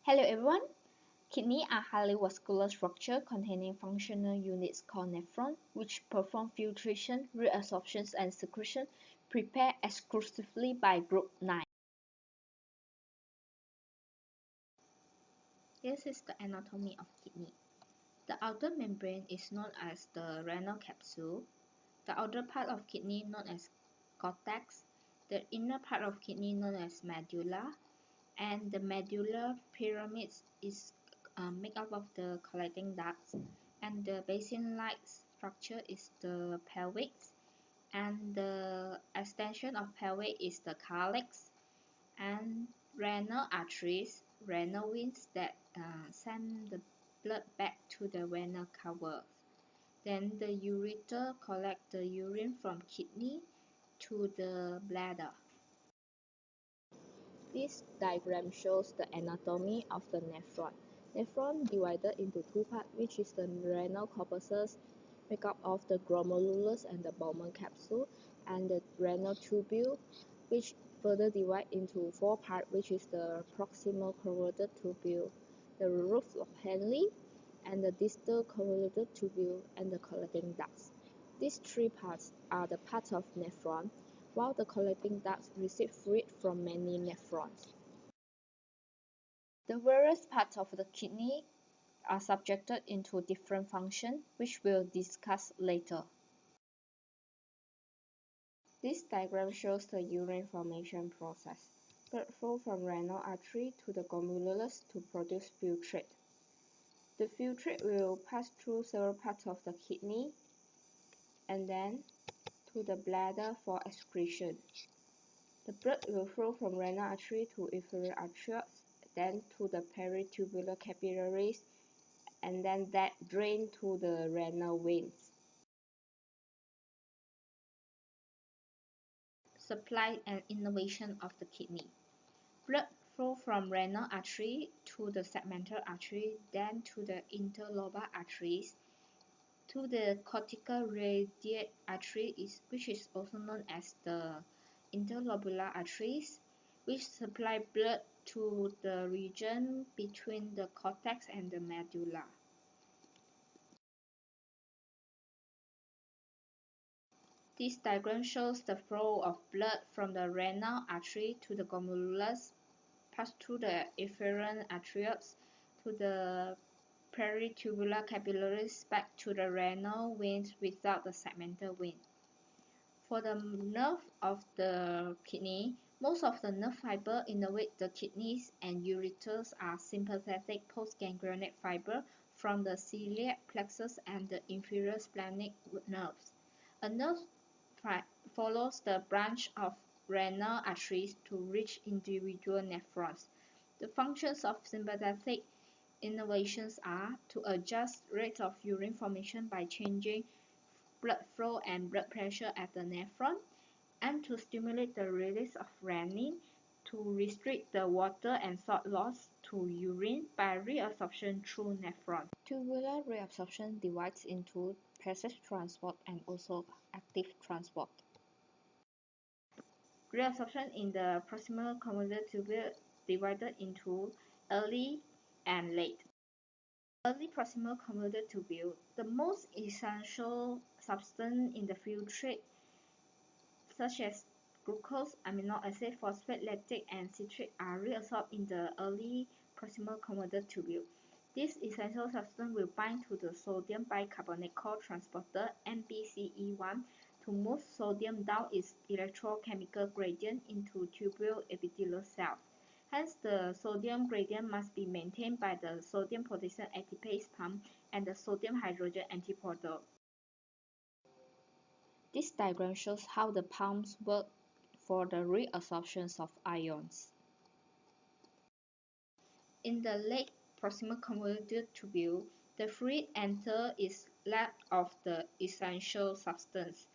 Hello everyone. Kidneys are highly vascular structure containing functional units called nephrons, which perform filtration, reabsorption, and secretion, prepared exclusively by group 9. This is the anatomy of kidney. The outer membrane is known as the renal capsule, the outer part of kidney known as cortex, the inner part of kidney known as medulla, and the medullary pyramid is made up of the collecting ducts, and the basin-like structure is the pelvis, and the extension of pelvis is the calyx, and renal arteries, renal veins that send the blood back to the renal caval. Then the ureter collects the urine from kidney to the bladder. This diagram shows the anatomy of the nephron. Nephron divided into two parts, which is the renal corpuscles, made up of the glomerulus and the Bowman capsule, and the renal tubule, which further divide into four parts, which is the proximal convoluted tubule, the roof of Henle, and the distal convoluted tubule, and the collecting ducts. These three parts are the parts of nephron, while the collecting ducts receive fluid from many nephrons. The various parts of the kidney are subjected into different functions, which we'll discuss later. This diagram shows the urine formation process. Blood flow from renal artery to the glomerulus to produce filtrate. The filtrate will pass through several parts of the kidney and then to the bladder for excretion. The blood will flow from renal artery to inferior arterioles, then to the peritubular capillaries, and then that drain to the renal veins. Supply and innervation of the kidney. Blood flow from renal artery to the segmental artery, then to the interlobar arteries, to the cortical radiate artery, which is also known as the interlobular arteries, which supply blood to the region between the cortex and the medulla. This diagram shows the flow of blood from the renal artery to the glomerulus, pass through the efferent arterioles to the peritubular capillaries back to the renal veins without the segmental vein. For the nerve of the kidney, most of the nerve fiber innervate the kidneys and ureters are sympathetic postganglionic fiber from the celiac plexus and the inferior splenic nerves. A nerve follows the branch of renal arteries to reach individual nephrons. The functions of sympathetic innervations are to adjust rate of urine formation by changing blood flow and blood pressure at the nephron, and to stimulate the release of renin, to restrict the water and salt loss to urine by reabsorption through nephron. Tubular reabsorption divides into passive transport and also active transport. Reabsorption in the proximal convoluted tubule divided into early and late. Early proximal convoluted tubule, the most essential substance in the filtrate, such as glucose, amino acid, phosphate, lactate, and citrate, are reabsorbed in the early proximal convoluted tubule. This essential substance will bind to the sodium bicarbonate core transporter (MbCe1) to move sodium down its electrochemical gradient into tubule epithelial cells. Hence, the sodium gradient must be maintained by the sodium-potassium ATPase pump and the sodium-hydrogen antiportal. This diagram shows how the pumps work for the reabsorption of ions. In the late proximal convoluted tubule, the fluid is left of the essential substance.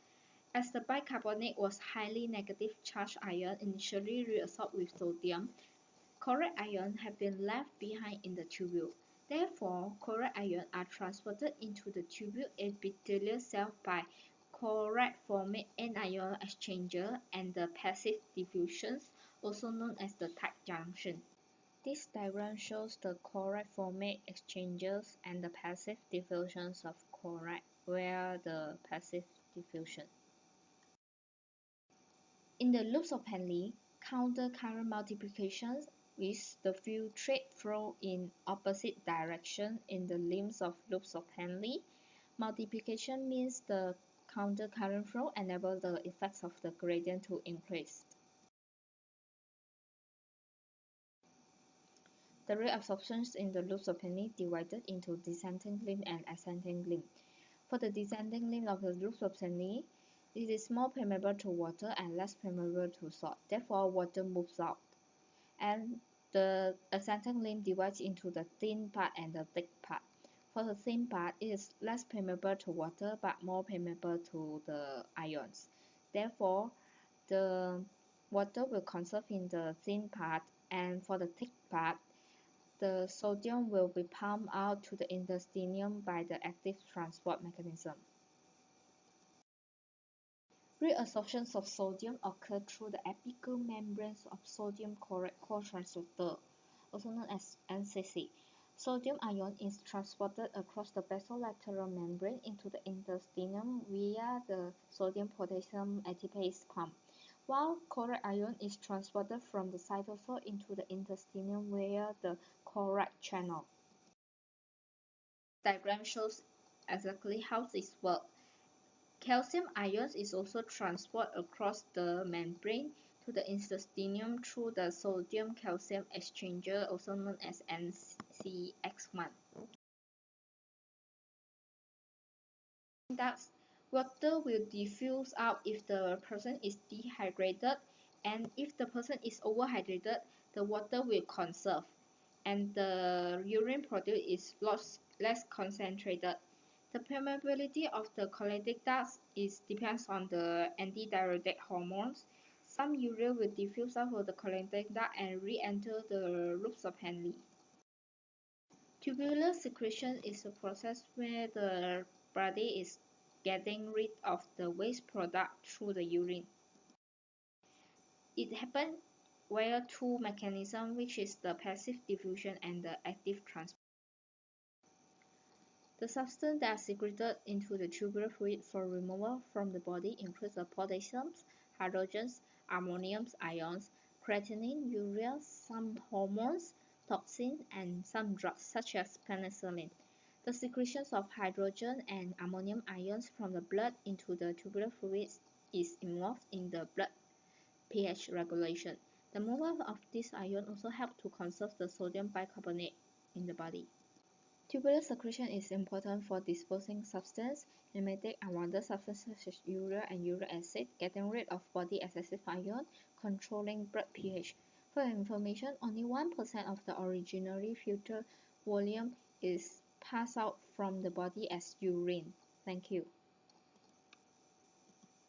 As the bicarbonate was highly negative charged ion initially reabsorbed with sodium, chloride ions have been left behind in the tubule. Therefore, chloride ions are transported into the tubule epithelial cell by chloride-formate anion exchanger and the passive diffusions, also known as the tight junction. This diagram shows the chloride formate exchanges and the passive diffusions of chloride, where the passive diffusion. In the loops of Henle, counter current multiplication is the filtrate flow in opposite direction in the limbs of loops of Henle. Multiplication means the counter current flow enables the effects of the gradient to increase. The reabsorptions in the loops of Henle divided into descending limb and ascending limb. For the descending limb of the loops of Henle, it is more permeable to water and less permeable to salt. Therefore, water moves out. And the ascending limb divides into the thin part and the thick part. For the thin part, it is less permeable to water but more permeable to the ions. Therefore, the water will conserve in the thin part, and for the thick part, the sodium will be pumped out to the intestinium by the active transport mechanism. Reabsorptions of sodium occur through the apical membranes of sodium chloride co-transporter, also known as NCC. Sodium ion is transported across the basolateral membrane into the intestinium via the sodium-potassium ATPase pump, while chloride ion is transported from the cytosol into the intestinium via the chloride channel. This diagram shows exactly how this works. Calcium ions is also transported across the membrane to the intestinium through the sodium-calcium exchanger, also known as NCX1. Thus, water will diffuse out if the person is dehydrated, and if the person is overhydrated, the water will conserve, and the urine produced is less concentrated. The permeability of the collecting ducts depends on the antidiuretic hormones. Some urea will diffuse out of the collecting duct and re-enter the loops of Henle. Tubular secretion is a process where the body is getting rid of the waste product through the urine. It happens via two mechanisms, which is the passive diffusion and the active transport. The substances that are secreted into the tubular fluid for removal from the body include the potassiums, hydrogens, ammoniums, ions, creatinine, urea, some hormones, toxins, and some drugs such as penicillin. The secretion of hydrogen and ammonium ions from the blood into the tubular fluids is involved in the blood pH regulation. The movement of these ions also helps to conserve the sodium bicarbonate in the body. Tubular secretion is important for disposing substances, pneumatic and water substances such as urea and uric acid, getting rid of body excessive ion, controlling blood pH. For your information, only 1% of the originally filtered volume is passed out from the body as urine. Thank you.